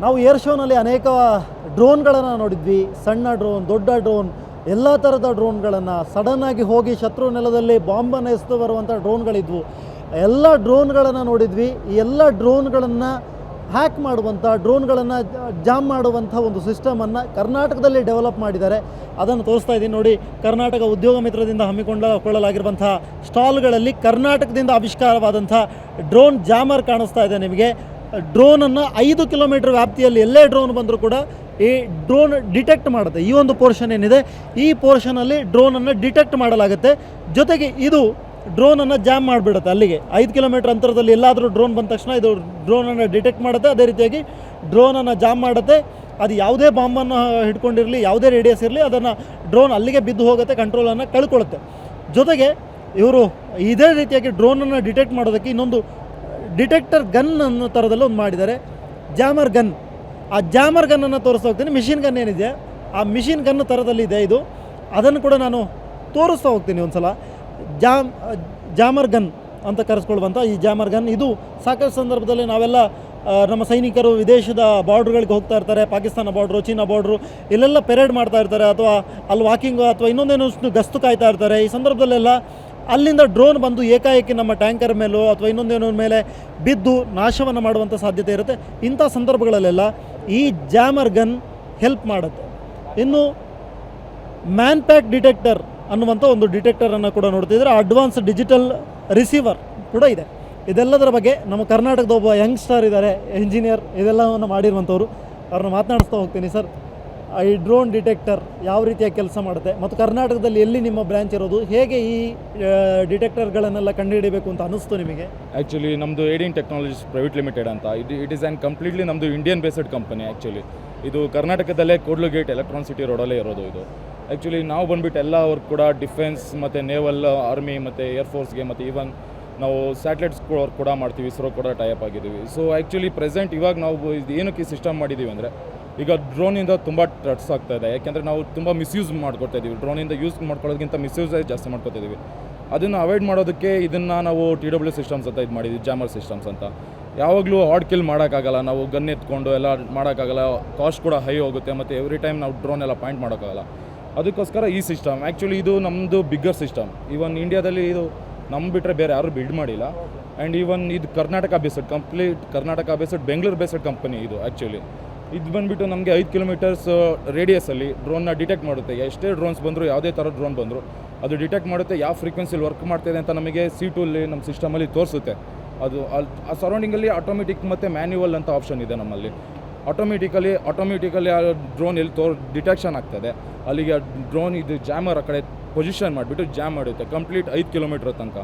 ನಾವು ಏರ್ ಶೋನಲ್ಲಿ ಅನೇಕ ಡ್ರೋನ್ಗಳನ್ನು ನೋಡಿದ್ವಿ. ಸಣ್ಣ ಡ್ರೋನ್, ದೊಡ್ಡ ಡ್ರೋನ್, ಎಲ್ಲ ಥರದ ಡ್ರೋನ್ಗಳನ್ನು ಸಡನ್ನಾಗಿ ಹೋಗಿ ಶತ್ರು ನೆಲದಲ್ಲಿ ಬಾಂಬನ್ನು ಎಸೆದು ಬರುವಂಥ ಡ್ರೋನ್ಗಳಿದ್ವು. ಎಲ್ಲ ಡ್ರೋನ್ಗಳನ್ನು ನೋಡಿದ್ವಿ. ಈ ಎಲ್ಲ ಡ್ರೋನ್ಗಳನ್ನು ಹ್ಯಾಕ್ ಮಾಡುವಂಥ, ಡ್ರೋನ್ಗಳನ್ನು ಜಾಮ್ ಮಾಡುವಂಥ ಒಂದು ಸಿಸ್ಟಮನ್ನು ಕರ್ನಾಟಕದಲ್ಲಿ ಡೆವಲಪ್ ಮಾಡಿದ್ದಾರೆ. ಅದನ್ನು ತೋರಿಸ್ತಾ ಇದ್ದೀನಿ ನೋಡಿ. ಕರ್ನಾಟಕ ಉದ್ಯೋಗ ಮಿತ್ರದಿಂದ ಹಮ್ಮಿಕೊಳ್ಳಲಾಗಿರುವಂಥ ಸ್ಟಾಲ್ಗಳಲ್ಲಿ ಕರ್ನಾಟಕದಿಂದ ಆವಿಷ್ಕಾರವಾದಂಥ ಡ್ರೋನ್ ಜಾಮರ್ ಕಾಣಿಸ್ತಾ ಇದೆ ನಿಮಗೆ. ಡ್ರೋನನ್ನು 5 ಕಿಲೋಮೀಟರ್ ವ್ಯಾಪ್ತಿಯಲ್ಲಿ ಎಲ್ಲೇ ಡ್ರೋನ್ ಬಂದರೂ ಕೂಡ ಈ ಡ್ರೋನ್ ಡಿಟೆಕ್ಟ್ ಮಾಡುತ್ತೆ. ಈ ಒಂದು ಪೋರ್ಷನ್ ಏನಿದೆ, ಈ ಪೋರ್ಷನಲ್ಲಿ ಡ್ರೋನನ್ನು ಡಿಟೆಕ್ಟ್ ಮಾಡಲಾಗುತ್ತೆ. ಜೊತೆಗೆ ಇದು ಡ್ರೋನನ್ನು ಜಾಮ್ ಮಾಡಿಬಿಡುತ್ತೆ. ಅಲ್ಲಿಗೆ 5 ಕಿಲೋಮೀಟರ್ ಅಂತರದಲ್ಲಿ ಎಲ್ಲಾದರೂ ಡ್ರೋನ್ ಬಂದ ತಕ್ಷಣ ಇದು ಡ್ರೋನನ್ನು ಡಿಟೆಕ್ಟ್ ಮಾಡುತ್ತೆ. ಅದೇ ರೀತಿಯಾಗಿ ಡ್ರೋನನ್ನು ಜಾಮ್ ಮಾಡುತ್ತೆ. ಅದು ಯಾವುದೇ ಬಾಂಬನ್ನು ಹಿಡ್ಕೊಂಡಿರಲಿ, ಯಾವುದೇ ರೇಡಿಯಸ್ ಇರಲಿ, ಅದನ್ನು ಡ್ರೋನ್ ಅಲ್ಲಿಗೆ ಬಿದ್ದು ಹೋಗುತ್ತೆ, ಕಂಟ್ರೋಲನ್ನು ಕಳ್ಕೊಳ್ಳುತ್ತೆ. ಜೊತೆಗೆ ಇವರು ಇದೇ ರೀತಿಯಾಗಿ ಡ್ರೋನನ್ನು ಡಿಟೆಕ್ಟ್ ಮಾಡೋದಕ್ಕೆ ಇನ್ನೊಂದು ಡಿಟೆಕ್ಟರ್ ಗನ್ ಅನ್ನೋ ಥರದಲ್ಲಿ ಒಂದು ಮಾಡಿದ್ದಾರೆ, ಜಾಮರ್ ಗನ್. ಆ ಜಾಮರ್ ಗನ್ನನ್ನು ತೋರಿಸ್ತಾ ಹೋಗ್ತೀನಿ. ಮಿಷಿನ್ ಗನ್ ಏನಿದೆ, ಆ ಮಿಷಿನ್ ಗನ್ ಥರದಲ್ಲಿದೆ ಇದು. ಅದನ್ನು ಕೂಡ ನಾನು ತೋರಿಸ್ತಾ ಹೋಗ್ತೀನಿ ಒಂದು ಸಲ. ಜಾಮರ್ ಗನ್ ಅಂತ ಕರೆಸ್ಕೊಳ್ಳುವಂಥ ಈ ಜಾಮರ್ ಗನ್, ಇದು ಸಾಕಷ್ಟು ಸಂದರ್ಭದಲ್ಲಿ ನಾವೆಲ್ಲ ನಮ್ಮ ಸೈನಿಕರು ವಿದೇಶದ ಬಾರ್ಡ್ರ್ಗಳಿಗೆ ಹೋಗ್ತಾ ಇರ್ತಾರೆ. ಪಾಕಿಸ್ತಾನ ಬಾರ್ಡ್ರು, ಚೀನಾ ಬಾರ್ಡ್ರು, ಇಲ್ಲೆಲ್ಲ ಪೆರೇಡ್ ಮಾಡ್ತಾ ಇರ್ತಾರೆ, ಅಥವಾ ಅಲ್ಲಿ ವಾಕಿಂಗು ಅಥವಾ ಇನ್ನೊಂದೇನೋ ಗಸ್ತು ಕಾಯ್ತಾ ಇರ್ತಾರೆ. ಈ ಸಂದರ್ಭದಲ್ಲೆಲ್ಲ ಅಲ್ಲಿಂದ ಡ್ರೋನ್ ಬಂದು ಏಕಾಏಕಿ ನಮ್ಮ ಟ್ಯಾಂಕರ್ ಮೇಲೋ ಅಥವಾ ಇನ್ನೊಂದೇನೋ ಮೇಲೆ ಬಿದ್ದು ನಾಶವನ್ನು ಮಾಡುವಂಥ ಸಾಧ್ಯತೆ ಇರುತ್ತೆ. ಇಂಥ ಸಂದರ್ಭಗಳಲ್ಲೆಲ್ಲ ಈ ಜಾಮರ್ ಗನ್ ಹೆಲ್ಪ್ ಮಾಡುತ್ತೆ. ಇನ್ನು ಮ್ಯಾನ್ ಪ್ಯಾಕ್ ಡಿಟೆಕ್ಟರ್ ಅನ್ನುವಂಥ ಒಂದು ಡಿಟೆಕ್ಟರನ್ನು ಕೂಡ ನೋಡ್ತಿದ್ರೆ, ಅಡ್ವಾನ್ಸ್ ಡಿಜಿಟಲ್ ರಿಸೀವರ್ ಕೂಡ ಇದೆ. ಇದೆಲ್ಲದರ ಬಗ್ಗೆ ನಮ್ಮ ಕರ್ನಾಟಕದ ಒಬ್ಬ ಯಂಗ್ಸ್ಟರ್ ಇದ್ದಾರೆ, ಎಂಜಿನಿಯರ್, ಇದೆಲ್ಲವನ್ನು ಮಾಡಿರುವಂಥವ್ರು. ಅವ್ರನ್ನ ಮಾತನಾಡಿಸ್ತಾ ಹೋಗ್ತೀನಿ. ಸರ್, ಈ ಡ್ರೋನ್ ಡಿಟೆಕ್ಟರ್ ಯಾವ ರೀತಿಯಾಗಿ ಕೆಲಸ ಮಾಡುತ್ತೆ ಮತ್ತು ಕರ್ನಾಟಕದಲ್ಲಿ ಎಲ್ಲಿ ನಿಮ್ಮ ಬ್ರ್ಯಾಂಚ್ ಇರೋದು, ಹೇಗೆ ಈ ಡಿಟೆಕ್ಟರ್ಗಳನ್ನೆಲ್ಲ ಕಂಡುಹಿಡಿಯಬೇಕು ಅಂತ ಅನ್ನಿಸ್ತು ನಿಮಗೆ? ಆ್ಯಕ್ಚುಲಿ ನಮ್ಮದು ಏಡಿನ್ ಟೆಕ್ನಾಲಜೀಸ್ ಪ್ರೈವೇಟ್ ಲಿಮಿಟೆಡ್ ಅಂತ, ಇಟ್ ಈಸ್ ಆ್ಯಂಡ್ ಕಂಪ್ಲೀಟ್ಲಿ ನಮ್ಮದು ಇಂಡಿಯನ್ ಬೇಸ್ಡ್ ಕಂಪನಿ. ಆ್ಯಕ್ಚುಲಿ ಇದು ಕರ್ನಾಟಕದಲ್ಲೇ ಕೂಡ್ಲುಗೇಟ್ ಎಲೆಕ್ಟ್ರಾನ್ ಸಿಟಿ ರೋಡಲ್ಲೇ ಇರೋದು ಇದು. ಆ್ಯಕ್ಚುಲಿ ನಾವು ಬಂದುಬಿಟ್ಟು ಎಲ್ಲ ವರ್ಕ್ ಕೂಡ ಡಿಫೆನ್ಸ್ ಮತ್ತು ನೇವಲ್, ಆರ್ಮಿ ಮತ್ತು ಏರ್ಫೋರ್ಸ್ಗೆ ಮತ್ತು ಈವನ್ ನಾವು ಸ್ಯಾಟಲೈಟ್ಸ್ ಕೂಡ ಮಾಡ್ತೀವಿ, ಇಸ್ರೋ ಕೂಡ ಟೈಅಪ್ ಆಗಿದ್ದೀವಿ. ಸೊ ಆ್ಯಕ್ಚುಲಿ ಪ್ರೆಸೆಂಟ್ ಇವಾಗ ನಾವು ಏನಕ್ಕೆ ಈ ಸಿಸ್ಟಮ್ ಮಾಡಿದ್ದೀವಿ ಅಂದರೆ, ಈಗ ಡ್ರೋನಿಂದ ತುಂಬ ಟ್ರಟ್ಸ್ ಆಗ್ತಾ ಇದೆ. ಯಾಕೆಂದರೆ ನಾವು ತುಂಬ ಮಿಸ್ಯೂಸ್ ಮಾಡ್ಕೊತಾ ಇದ್ದೀವಿ. ಡ್ರೋನಿಂದ ಯೂಸ್ ಮಾಡ್ಕೊಳ್ಳೋದಕ್ಕಿಂತ ಮಿಸ್ಯೂಸೇ ಜಾಸ್ತಿ ಮಾಡ್ಕೊತಾ ಇದ್ದೀವಿ. ಅದನ್ನು ಅವಾಯ್ಡ್ ಮಾಡೋದಕ್ಕೆ ಇದನ್ನು ನಾವು TW ಸಿಸ್ಟಮ್ಸ್ ಅಂತ ಇದು ಮಾಡಿದ್ವಿ, ಜಾಮರ್ ಸಿಸ್ಟಮ್ಸ್ ಅಂತ. ಯಾವಾಗಲೂ ಹಾರ್ಡ್ ಕಿಲ್ ಮಾಡೋಕ್ಕಾಗಲ್ಲ, ನಾವು ಗನ್ ಎತ್ಕೊಂಡು ಎಲ್ಲ ಮಾಡೋಕ್ಕಾಗಲ್ಲ, ಕಾಸ್ಟ್ ಕೂಡ ಹೈ ಹೋಗುತ್ತೆ, ಮತ್ತು ಎವ್ರಿ ಟೈಮ್ ನಾವು ಡ್ರೋನ್ ಎಲ್ಲ ಪಾಯಿಂಟ್ ಮಾಡೋಕ್ಕಾಗಲ್ಲ. ಅದಕ್ಕೋಸ್ಕರ ಈ ಸಿಸ್ಟಮ್ ಆ್ಯಕ್ಚುಲಿ ಇದು ನಮ್ಮದು ಬಿಗ್ಗರ್ ಸಿಸ್ಟಮ್. ಈವನ್ ಇಂಡಿಯಾದಲ್ಲಿ ಇದು ನಮ್ಮ ಬಿಟ್ಟರೆ ಬೇರೆ ಯಾರೂ ಬಿಲ್ಡ್ ಮಾಡಿಲ್ಲ. ಆ್ಯಂಡ್ ಈವನ್ ಇದು Karnataka based, complete Karnataka based, Bengaluru based company ಇದು. ಆ್ಯಕ್ಚುಲಿ ಇದು ಬಂದುಬಿಟ್ಟು ನಮಗೆ 5 ಕಿಲೋಮೀಟರ್ಸ್ ರೇಡಿಯಸಲ್ಲಿ ಡ್ರೋನ್ನ ಡಿಟೆಕ್ಟ್ ಮಾಡುತ್ತೆ. ಎಷ್ಟೇ ಡ್ರೋನ್ಸ್ ಬಂದರೂ, ಯಾವುದೇ ಥರ ಡ್ರೋನ್ ಬಂದರೂ ಅದು ಡಿಟೆಕ್ಟ್ ಮಾಡುತ್ತೆ. ಯಾವ ಫ್ರೀಕ್ವೆನ್ಸಿಲಿ ವರ್ಕ್ ಮಾಡ್ತಾಯಿದೆ ಅಂತ ನಮಗೆ C2ಅಲ್ಲಿ ನಮ್ಮ ಸಿಸ್ಟಮಲ್ಲಿ ತೋರಿಸುತ್ತೆ. ಅದು ಆ ಸರೌಂಡಿಂಗಲ್ಲಿ ಆಟೋಮೆಟಿಕ್ ಮತ್ತು ಮ್ಯಾನ್ಯುವಲ್ ಅಂತ ಆಪ್ಷನ್ ಇದೆ ನಮ್ಮಲ್ಲಿ. ಆಟೋಮೆಟಿಕಲಿ ಆ ಡ್ರೋನ್ ಎಲ್ಲಿ ಡಿಟೆಕ್ಷನ್ ಆಗ್ತದೆ, ಅಲ್ಲಿಗೆ ಡ್ರೋನ್ ಇದು ಜಾಮರ್ ಆ ಕಡೆ ಪೊಸಿಷನ್ ಮಾಡಿಬಿಟ್ಟು ಜಾಮ್ ಮಾಡುತ್ತೆ ಕಂಪ್ಲೀಟ್ 5 ಕಿಲೋಮೀಟ್ರ್ ತನಕ.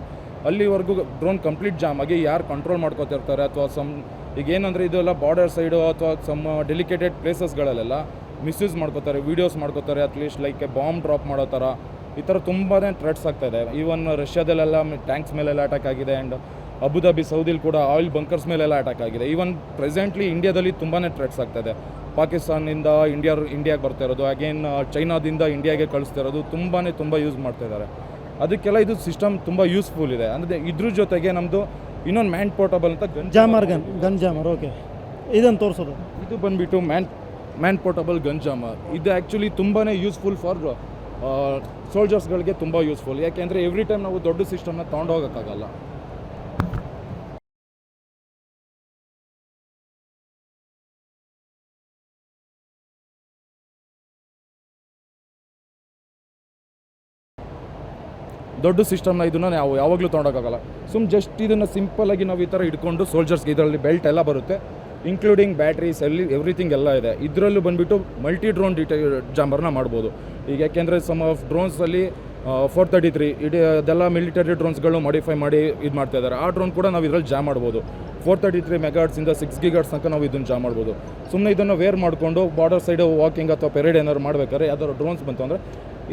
ಅಲ್ಲಿವರೆಗೂ ಡ್ರೋನ್ ಕಂಪ್ಲೀಟ್ ಜಾಮ್ ಆಗಿ ಯಾರು ಕಂಟ್ರೋಲ್ ಮಾಡ್ಕೊತಿರ್ತಾರೆ, ಅಥವಾ ಈಗ ಏನಂದರೆ ಇದೆಲ್ಲ ಬಾರ್ಡರ್ ಸೈಡು ಅಥವಾ ಡೆಲಿಕೇಟೆಡ್ ಪ್ಲೇಸಸ್ಗಳಲ್ಲೆಲ್ಲ ಮಿಸ್ಯೂಸ್ ಮಾಡ್ಕೋತಾರೆ, ವೀಡಿಯೋಸ್ ಮಾಡ್ಕೋತಾರೆ, ಅಟ್ಲೀಸ್ಟ್ ಲೈಕ್ ಬಾಂಬ್ ಡ್ರಾಪ್ ಮಾಡೋ ಥರ. ಈ ಥರ ತುಂಬಾ ಥ್ರೆಟ್ಸ್ ಆಗ್ತಾಯಿದೆ. ಈವನ್ ರಷ್ಯಾದಲ್ಲೆಲ್ಲ ಟ್ಯಾಂಕ್ಸ್ ಮೇಲೆಲ್ಲ ಅಟ್ಯಾಕ್ ಆಗಿದೆ. ಆ್ಯಂಡ್ ಅಬುದಾಬಿ, ಸೌದಿಲಿ ಕೂಡ ಆಯಿಲ್ ಬಂಕರ್ಸ್ ಮೇಲೆಲ್ಲ ಅಟ್ಯಾಕ್ ಆಗಿದೆ. ಈವನ್ ಪ್ರೆಸೆಂಟ್ಲಿ ಇಂಡಿಯಾದಲ್ಲಿ ತುಂಬಾ ಥ್ರೆಟ್ಸ್ ಆಗ್ತಾಯಿದೆ. ಪಾಕಿಸ್ತಾನದಿಂದ ಇಂಡಿಯಾಗೆ ಬರ್ತಾ ಇರೋದು, ಅಗೇನ್ ಚೈನಾದಿಂದ ಇಂಡಿಯಾಗೆ ಕಳಿಸ್ತಾ ಇರೋದು, ತುಂಬ ಯೂಸ್ ಮಾಡ್ತಾಯಿದ್ದಾರೆ. ಅದಕ್ಕೆಲ್ಲ ಇದು ಸಿಸ್ಟಮ್ ತುಂಬ ಯೂಸ್ಫುಲ್ ಇದೆ. ಅಂದರೆ ಇದ್ರ ಜೊತೆಗೆ ನಮ್ಮದು ಇನ್ನೊಂದು ಮ್ಯಾನ್ ಪೋರ್ಟಬಲ್ ಅಂತ ಗನ್ ಜಾಮರ್. ಓಕೆ, ಇದನ್ನು ತೋರಿಸೋದು. ಇದು ಬಂದುಬಿಟ್ಟು ಮ್ಯಾನ್ ಪೋರ್ಟಬಲ್ ಗನ್ ಜಾಮರ್. ಇದು ಆ್ಯಕ್ಚುಲಿ ತುಂಬಾ ಯೂಸ್ಫುಲ್ ಫಾರ್ ಸೋಲ್ಜರ್ಸ್ಗಳಿಗೆ, ತುಂಬ ಯೂಸ್ಫುಲ್. ಯಾಕೆಂದರೆ ಎವ್ರಿ ಟೈಮ್ ನಾವು ದೊಡ್ಡ ಸಿಸ್ಟಮ್ನ ತೊಗೊಂಡೋಗೋಕ್ಕಾಗಲ್ಲ. ದೊಡ್ಡ ಸಿಸ್ಟಮ್ನ ಇದನ್ನು ನಾವು ಯಾವಾಗಲೂ ತೊಗೊಂಡೋಗೋಕ್ಕಾಗಲ್ಲ. ಜಸ್ಟ್ ಇದನ್ನು ಸಿಂಪಲ್ಲಾಗಿ ನಾವು ಈ ಥರ ಇಟ್ಕೊಂಡು ಸೋಲ್ಜರ್ಸ್ಗೆ ಇದರಲ್ಲಿ ಬೆಲ್ಟ್ ಎಲ್ಲ ಬರುತ್ತೆ, ಇನ್ಕ್ಲೂಡಿಂಗ್ ಬ್ಯಾಟ್ರೀಸ್, ಎವ್ರಿಥಿಂಗ್ ಎಲ್ಲ ಇದೆ. ಇದರಲ್ಲೂ ಬಂದುಬಿಟ್ಟು ಮಲ್ಟಿ ಡ್ರೋನ್ ಜಾಮರ್ನ ಮಾಡ್ಬೋದು. ಈಗ ಯಾಕೆಂದರೆ ಸಮ್ ಆಫ್ ಡ್ರೋನ್ಸಲ್ಲಿ 433 ಅದೆಲ್ಲ ಮಿಲಿಟರಿ ಡ್ರೋನ್ಸ್ಗಳು ಮಾಡಿಫೈ ಮಾಡಿ ಇದು ಮಾಡ್ತಾಯಿದ್ದಾರೆ. ಆ ಡ್ರೋನ್ ಕೂಡ ನಾವು ಇದರಲ್ಲಿ ಜಾಮ್ ಮಾಡ್ಬೋದು. 433 ಮೆಗಾಟ್ಸಿಂದ 6 GHz ತನಕ ನಾವು ಇದನ್ನು ಜಾಮ್ ಮಾಡ್ಬೋದು. ಸುಮ್ಮನೆ ಇದನ್ನು ವೇರ್ ಮಾಡಿಕೊಂಡು ಬಾರ್ಡರ್ ಸೈಡು ವಾಕಿಂಗ್ ಅಥವಾ ಪೆರೇಡ್ ಏನಾದ್ರು ಮಾಡ್ಬೇಕಾದ್ರೆ ಯಾವ್ದಾದ್ರು ಡ್ರೋನ್ಸ್ ಬಂತು ಅಂದರೆ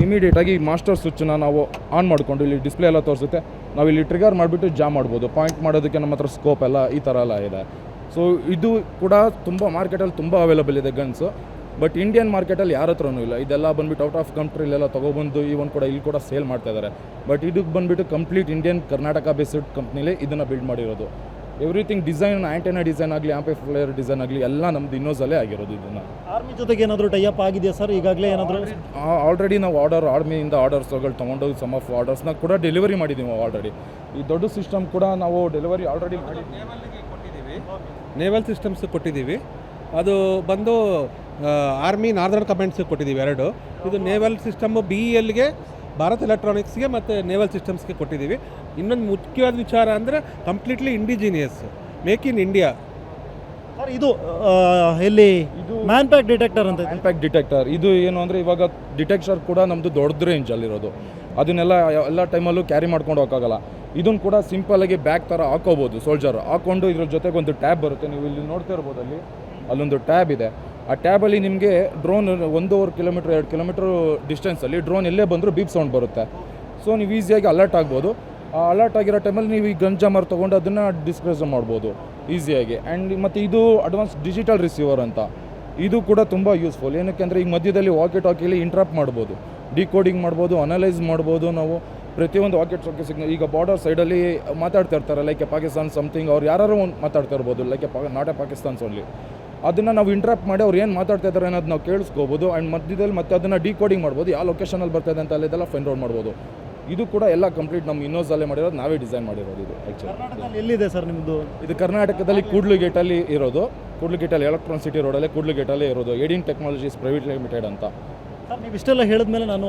ಇಮಿಡಿಯೇಟಾಗಿ ಮಾಸ್ಟರ್ ಸ್ವಿಚ್ಚನ್ನ ನಾವು ಆನ್ ಮಾಡಿಕೊಂಡು ಇಲ್ಲಿ ಡಿಸ್ಪ್ಲೇ ಎಲ್ಲ ತೋರಿಸುತ್ತೆ, ನಾವು ಇಲ್ಲಿ ಟ್ರಿಗರ್ ಮಾಡಿಬಿಟ್ಟು ಜಾಮ್ ಮಾಡ್ಬೋದು. ಪಾಯಿಂಟ್ ಮಾಡೋದಕ್ಕೆ ನಮ್ಮ ಹತ್ರ ಸ್ಕೋಪ್ ಎಲ್ಲ ಈ ಥರ ಎಲ್ಲ ಇದೆ. ಸೊ ಇದು ಕೂಡ ತುಂಬ ಮಾರ್ಕೆಟಲ್ಲಿ ತುಂಬ ಅವೈಲೇಬಲ್ ಇದೆ ಗನ್ಸು. ಬಟ್ ಇಂಡಿಯನ್ ಮಾರ್ಕೆಟಲ್ಲಿ ಯಾರ ಹತ್ರನೂ ಇಲ್ಲ. ಇದೆಲ್ಲ ಬಂದುಬಿಟ್ಟು ಔಟ್ ಆಫ್ ಕಂಟ್ರಿಲೆಲ್ಲ ತೊಗೊಬಂದು ಈವನ್ ಕೂಡ ಇಲ್ಲಿ ಕೂಡ ಸೇಲ್ ಮಾಡ್ತಾಯಿದ್ದಾರೆ. ಬಟ್ ಇದಕ್ಕೆ ಬಂದುಬಿಟ್ಟು ಕಂಪ್ಲೀಟ್ ಇಂಡಿಯನ್ ಕರ್ನಾಟಕ ಬೇಸ್ಡ್ ಕಂಪ್ನಿಲೇ ಇದನ್ನು ಬಿಲ್ಡ್ ಮಾಡಿರೋದು. ಎವ್ರಿಥಿಂಗ್ ಡಿಸೈನ್, ಆ್ಯಂಟೆನಾ ಡಿಸೈನ್ ಆಗಲಿ, ಆಂಪ್ಲಿಫೈಯರ್ ಡಿಸೈನ್ ಆಗಲಿ ಎಲ್ಲ ನಮ್ಮದು ಇನ್ನೋಸಲ್ಲೇ ಆಗಿರೋದು. ಇದನ್ನು ಆರ್ಮಿ ಜೊತೆಗೆ ಏನಾದರೂ ಟೈಅಪ್ ಆಗಿದೆಯಾ ಸರ್ ಈಗಾಗಲೇ ಏನಾದರೂ? ಆಲ್ರೆಡಿ ನಾವು ಆರ್ಮಿಯಿಂದ ಆರ್ಡರ್ಸ್ಗಳು ತೊಗೊಂಡು ಸಮ್ ಆಫ್ ಆರ್ಡರ್ಸ್ನ ಕೂಡ ಡೆಲಿವರಿ ಮಾಡಿದ್ದೀವಿ ಆಲ್ರೆಡಿ. ಈ ದೊಡ್ಡ ಸಿಸ್ಟಮ್ ಕೂಡ ನಾವು ಡೆಲಿವರಿ ಆಲ್ರೆಡಿ ನೇವಲ್ ಸಿಸ್ಟಮ್ಸ್ ಕೊಟ್ಟಿದ್ದೀವಿ. ಅದು ಬಂದು ಆರ್ಮಿ ನಾರ್ದರ್ನ್ ಕಮಾಂಡ್ಸ್ಗೆ ಕೊಟ್ಟಿದ್ದೀವಿ 2. ಇದು ನೇವಲ್ ಸಿಸ್ಟಮ್ಮು BELಗೆ, ಭಾರತ್ ಎಲೆಕ್ಟ್ರಾನಿಕ್ಸ್ಗೆ ಮತ್ತು ನೇವಲ್ ಸಿಸ್ಟಮ್ಸ್ಗೆ ಕೊಟ್ಟಿದ್ದೀವಿ. ಇನ್ನೊಂದು ಮುಖ್ಯವಾದ ವಿಚಾರ ಅಂದರೆ completely indigenous, make in India. Sir ಇದು ಎಲ್ಲಿ ಇದು ಮ್ಯಾನ್ಪ್ಯಾಕ್ ಡಿಟೆಕ್ಟರ್ ಅಂತ ಇದೆ. ಇಂಪ್ಯಾಕ್ಟ್ ಡಿಟೆಕ್ಟರ್ ಇದು ಏನು ಅಂದರೆ ಇವಾಗ ಡಿಟೆಕ್ಟರ್ ಕೂಡ ನಮ್ಮದು ದೊಡ್ಡ ರೇಂಜಲ್ಲಿರೋದು. ಅದನ್ನೆಲ್ಲ ಎಲ್ಲ ಟೈಮಲ್ಲೂ ಕ್ಯಾರಿ ಮಾಡ್ಕೊಂಡು ಹೋಗೋಕ್ಕಾಗಲ್ಲ. ಇದನ್ನು ಕೂಡ ಸಿಂಪಲಾಗಿ ಬ್ಯಾಗ್ ಥರ ಹಾಕೋಬೋದು. ಸೋಲ್ಜರ್ ಹಾಕ್ಕೊಂಡು ಇದ್ರ ಜೊತೆಗೆ ಒಂದು ಟ್ಯಾಬ್ ಬರುತ್ತೆ, ನೀವು ಇಲ್ಲಿ ನೋಡ್ತಾ ಇರ್ಬೋದು. ಅಲ್ಲೊಂದು ಟ್ಯಾಬ್ ಇದೆ. ಆ ಟ್ಯಾಬಲ್ಲಿ ನಿಮಗೆ ಡ್ರೋನ್ 1.5 ಕಿಲೋಮೀಟ್ರ್ 2 ಕಿಲೋಮೀಟ್ರ್ ಡಿಸ್ಟೆನ್ಸಲ್ಲಿ ಡ್ರೋನ್ ಎಲ್ಲೇ ಬಂದರೂ ಬೀಪ್ ಸೌಂಡ್ ಬರುತ್ತೆ. ಸೊ ನೀವು ಈಸಿಯಾಗಿ ಅಲರ್ಟ್ ಆಗ್ಬೋದು. ಆ ಅಲರ್ಟ್ ಆಗಿರೋ ಟೈಮಲ್ಲಿ ನೀವು ಈ ಗನ್ ಜಾಮರ್ ತೊಗೊಂಡು ಅದನ್ನು ಡಿಸ್ಕ್ರೆಸ್ ಮಾಡ್ಬೋದು ಈಸಿಯಾಗಿ. ಆ್ಯಂಡ್ ಮತ್ತು ಇದು ಅಡ್ವಾನ್ಸ್ ಡಿಜಿಟಲ್ ರಿಸೀವರ್ ಅಂತ. ಇದು ಕೂಡ ತುಂಬ ಯೂಸ್ಫುಲ್. ಏನಕ್ಕೆ ಅಂದರೆ ಈಗ ಮಧ್ಯದಲ್ಲಿ ವಾಕಿ ಟಾಕಿಲಿ ಇಂಟ್ರಪ್ಟ್ ಮಾಡ್ಬೋದು, ಡಿಕೋಡಿಂಗ್ ಮಾಡ್ಬೋದು, ಅನಲೈಸ್ ಮಾಡ್ಬೋದು. ನಾವು ಪ್ರತಿಯೊಂದು ವಾಕಿ ಟಾಕಿ ಸಿಗ್ನಲ್ ಈಗ ಬಾರ್ಡರ್ ಸೈಡಲ್ಲಿ ಮಾತಾಡ್ತಾ ಇರ್ತಾರೆ, ಲೈಕ್ ಪಾಕಿಸ್ತಾನ್ ಸಮಥಿಂಗ್, ಅವ್ರು ಯಾರು ಒಂದು ಮಾತಾಡ್ತಾ ಇರ್ಬೋದು, ಲೈಕ್ ನಾಟ್ ಎ ಪಾಕಿಸ್ತಾನ್ಸ್ ಓನ್ಲಿ. ಅದನ್ನು ನಾವು ಇಂಟ್ರಪ್ಟ್ ಮಾಡಿ ಅವ್ರು ಏನು ಮಾತಾಡ್ತಾ ಇದ್ದಾರೆ ಅನ್ನೋದು ನಾವು ಕೇಳಿಸ್ಕೋಬೋದು. ಆ್ಯಂಡ್ ಮಧ್ಯದಲ್ಲಿ ಮತ್ತೆ ಅದನ್ನು ಡಿಕೋಡಿಂಗ್ ಮಾಡ್ಬೋದು, ಯಾವ ಲೊಕೇಶನಲ್ಲಿ ಬರ್ತಾಯಿದೆ ಅಂತ ಅಲ್ಲಿದೆಲ್ಲ ಫೈಂಡ್ ಔಟ್ ಮಾಡ್ಬೋದು. ಇದು ಕೂಡ ಎಲ್ಲ ಕಂಪ್ಲೀಟ್ ನಮ್ಮ ಇನ್ನೋಸಲ್ಲೇ ಮಾಡಿರೋದು, ನಾವೇ ಡಿಸೈನ್ ಮಾಡಿರೋದು. ಇದು ಆ್ಯಕ್ಚುಲಿ ಕರ್ನಾಟಕದಲ್ಲಿ ಎಲ್ಲಿದೆ ಸರ್ ನಿಮ್ಮದು? ಇದು ಕರ್ನಾಟಕದಲ್ಲಿ ಕೂಡ್ಲುಗೇಟಲ್ಲಿ ಇರೋದು. ಕೂಡ್ಲುಗೇಟಲ್ಲಿ ಎಲೆಕ್ಟ್ರಾನ್ ಸಿಟಿ ರೋಡಲ್ಲೇ ಕೂಡ್ಲುಗೇಟಲ್ಲೇ ಇರೋದು. ಏಡಿನ್ ಟೆಕ್ನಾಲಜೀಸ್ ಪ್ರೈವೇಟ್ ಲಿಮಿಟೆಡ್ ಅಂತ. ಸರ್ ನೀವು ಇಷ್ಟೆಲ್ಲ ಹೇಳಿದ್ಮೇಲೆ ನಾನು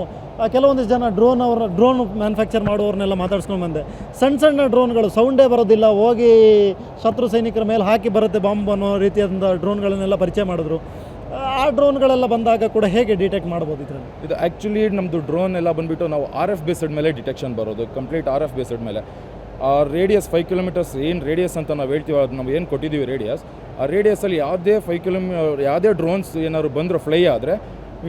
ಕೆಲವೊಂದಿಷ್ಟು ಜನ ಡ್ರೋನ್ ಮ್ಯಾನುಫ್ಯಾಕ್ಚರ್ ಮಾಡುವವ್ರನ್ನೆಲ್ಲ ಮಾತಾಡ್ಸ್ಕೊಂಡು ಬಂದೆ. ಸಣ್ಣ ಡ್ರೋನ್ಗಳು ಸೌಂಡೇ ಬರೋದಿಲ್ಲ, ಹೋಗಿ ಶತ್ರು ಸೈನಿಕರ ಮೇಲೆ ಹಾಕಿ ಬರುತ್ತೆ ಬಾಂಬ್ ಅನ್ನೋ ರೀತಿಯಾದಂಥ ಡ್ರೋನ್ಗಳನ್ನೆಲ್ಲ ಪರಿಚಯ ಮಾಡಿದ್ರು. ಆ ಡ್ರೋನ್ಗಳೆಲ್ಲ ಬಂದಾಗ ಕೂಡ ಹೇಗೆ ಡಿಟೆಕ್ಟ್ ಮಾಡ್ಬೋದು ಇದರಲ್ಲಿ? ಇದು ಆ್ಯಕ್ಚುಲಿ ನಮ್ಮದು ಡ್ರೋನ್ ಎಲ್ಲ ಬಂದುಬಿಟ್ಟು ನಾವು RF ಬೇಸ್ಡ್ ಮೇಲೆ ಡಿಟೆಕ್ಷನ್ ಬರೋದು, ಕಂಪ್ಲೀಟ್ RF ಬೇಸ್ಡ್ ಮೇಲೆ. ಆ ರೇಡಿಯಸ್ 5 ಕಿಲೋಮೀಟರ್ಸ್ ಏನು ರೇಡಿಯಸ್ ಅಂತ ನಾವು ಹೇಳ್ತೀವಿ, ಅದು ನಾವು ಏನು ಕೊಟ್ಟಿದ್ದೀವಿ ರೇಡಿಯಸ್, ಆ ರೇಡಿಯಸಲ್ಲಿ ಯಾವುದೇ 5 ಕಿಲೋಮೀಟರ್ ಯಾವುದೇ ಡ್ರೋನ್ಸ್ ಏನಾದ್ರು ಬಂದರೂ ಫ್ಲೈ ಆದರೆ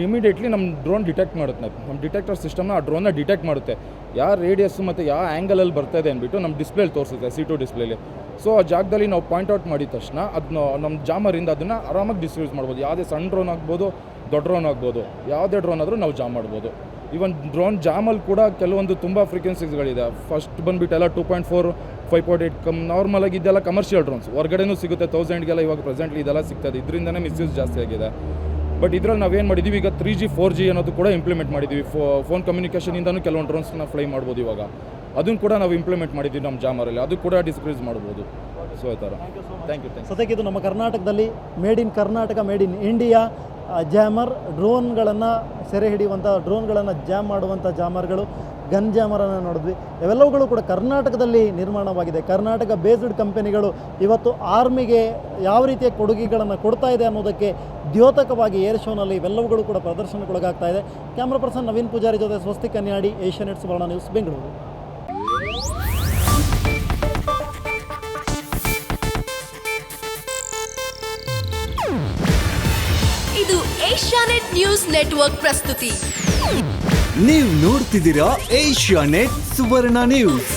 ಇಮಿಡಿಯೇಟ್ಲಿ ನಮ್ಮ ಡ್ರೋನ್ ಡಿಟೆಕ್ಟ್ ಮಾಡುತ್ತೆ. ನಮ್ಮ ಡಿಟೆಕ್ಟರ್ ಸಿಸ್ಟಮ್ನ ಆ ಡ್ರೋನ್ನ ಡಿಟೆಕ್ಟ್ ಮಾಡುತ್ತೆ. ಯಾವ ರೇಡಿಯಸ್ಸು ಮತ್ತು ಯಾವ ಆ್ಯಂಗಲಲ್ಲಿ ಬರ್ತಾಯಿದೆ ಅಂದ್ಬಿಟ್ಟು ನಮ್ಮ ಡಿಸ್ಪ್ಲೇಲಿ ತೋರಿಸುತ್ತೆ, C2 ಡಿಸ್ಪ್ಲೇಲಿ. ಸೊ ಆ ಜಾಗದಲ್ಲಿ ನಾವು ಪಾಯಿಂಟ್ಔಟ್ ಮಾಡಿದ ತಕ್ಷಣ ಅದನ್ನ ನಮ್ಮ ಜಾಮರಿಂದ ಅದನ್ನು ಆರಾಮಾಗಿ ಡಿಸ್ಟ್ರಿಬ್ಯೂಟ್ ಮಾಡ್ಬೋದು. ಯಾವುದೇ ಸಣ್ಣ ಡ್ರೋನ್ ಆಗ್ಬೋದು, ದೊಡ್ಡ ಡ್ರೋನ್ ಆಗ್ಬೋದು, ಯಾವುದೇ ಡ್ರೋನ್ ಆದರೂ ನಾವು ಜಾಮ್ ಮಾಡ್ಬೋದು. ಈವನ್ ಡ್ರೋನ್ ಜಾಮಲ್ಲಿ ಕೂಡ ಕೆಲವೊಂದು ತುಂಬ ಫ್ರೀಕ್ವೆನ್ಸೀಸ್ಗಳಿದೆ. ಫಸ್ಟ್ ಬಂದುಬಿಟ್ಟು ಎಲ್ಲ 2.4, 5.8 ನಾರ್ಮಲಾಗಿ ಇದೆಲ್ಲ ಕಮರ್ಷಿಯಲ್ ಡ್ರೋನ್ಸ್. ಹೊರಗಡೆನೂ ಸಿಗುತ್ತೆ 1000ಗೆಲ್ಲ ಇವಾಗ ಪ್ರೆಸೆಂಟ್ಲಿ ಇದೆಲ್ಲ ಸಿಗ್ತದೆ. ಇದರಿಂದನೇ ಮಿಸ್ಯೂಸ್ ಜಾಸ್ತಿ ಆಗಿದೆ. ಬಟ್ ಇದರಲ್ಲಿ ನಾವೇನು ಮಾಡಿದ್ದೀವಿ, ಈಗ 3G 4G ಅನ್ನೋದು ಕೂಡ ಇಂಪ್ಲಿಮೆಂಟ್ ಮಾಡಿದ್ದೀವಿ. ಫೋನ್ ಕಮ್ಯುನಿಕೇಷನಿಂದನೂ ಕೆಲವೊಂದು ಡ್ರೋನ್ಸ್ನ ಫ್ಲೈ ಮಾಡ್ಬೋದು ಇವಾಗ. ಅದನ್ನು ಕೂಡ ನಾವು ಇಂಪ್ಲಿಮೆಂಟ್ ಮಾಡಿದ್ದೀವಿ ನಮ್ಮ ಜಾಮರಲ್ಲಿ. ಅದು ಕೂಡ ಡಿಸ್ಕ್ರೀಸ್ ಮಾಡ್ಬೋದು. ಸೊ ಈ ಥರ. Thank you. ಸದ್ಯಕ್ಕೆ ಇದು ನಮ್ಮ ಕರ್ನಾಟಕದಲ್ಲಿ made in Karnataka, made in India jammer, ಡ್ರೋನ್ಗಳನ್ನು ಸೆರೆ ಹಿಡಿಯುವಂಥ, ಡ್ರೋನ್ಗಳನ್ನು ಜಾಮ್ ಮಾಡುವಂಥ ಜಾಮರ್ಗಳು, ಗನ್ ಜಾಮರನ್ನು ನೋಡಿದ್ವಿ. ಇವೆಲ್ಲವುಗಳು ಕೂಡ ಕರ್ನಾಟಕದಲ್ಲಿ ನಿರ್ಮಾಣವಾಗಿದೆ. ಕರ್ನಾಟಕ ಬೇಸ್ಡ್ ಕಂಪನಿಗಳು ಇವತ್ತು ಆರ್ಮಿಗೆ ಯಾವ ರೀತಿಯ ಕೊಡುಗೆಗಳನ್ನು ಕೊಡ್ತಾ ಇದೆ ಅನ್ನೋದಕ್ಕೆ ದ್ಯೋತಕವಾಗಿ ಏರ್ ಶೋನಲ್ಲಿ ಇವೆಲ್ಲವುಗಳು ಕೂಡ ಪ್ರದರ್ಶನಕ್ಕೊಳಗಾಗ್ತಾ ಇದೆ. ಕ್ಯಾಮ್ರಾ ಪರ್ಸನ್ ನವೀನ್ ಪೂಜಾರಿ ಜೊತೆ ಸ್ವಸ್ತಿಕ್ ಕನ್ಯಾಡಿ, ಏಷ್ಯಾನೆಟ್ ಸುವರ್ಣ ನ್ಯೂಸ್, ಬೆಂಗಳೂರು. ಇದು ಏಷ್ಯಾನೆಟ್ ನ್ಯೂಸ್ ನೆಟ್ವರ್ಕ್ ಪ್ರಸ್ತುತಿ. ನೀವು ನೋಡ್ತಿದ್ದೀರಾ ಏಷ್ಯಾನೆಟ್ ಸುವರ್ಣ ನ್ಯೂಸ್.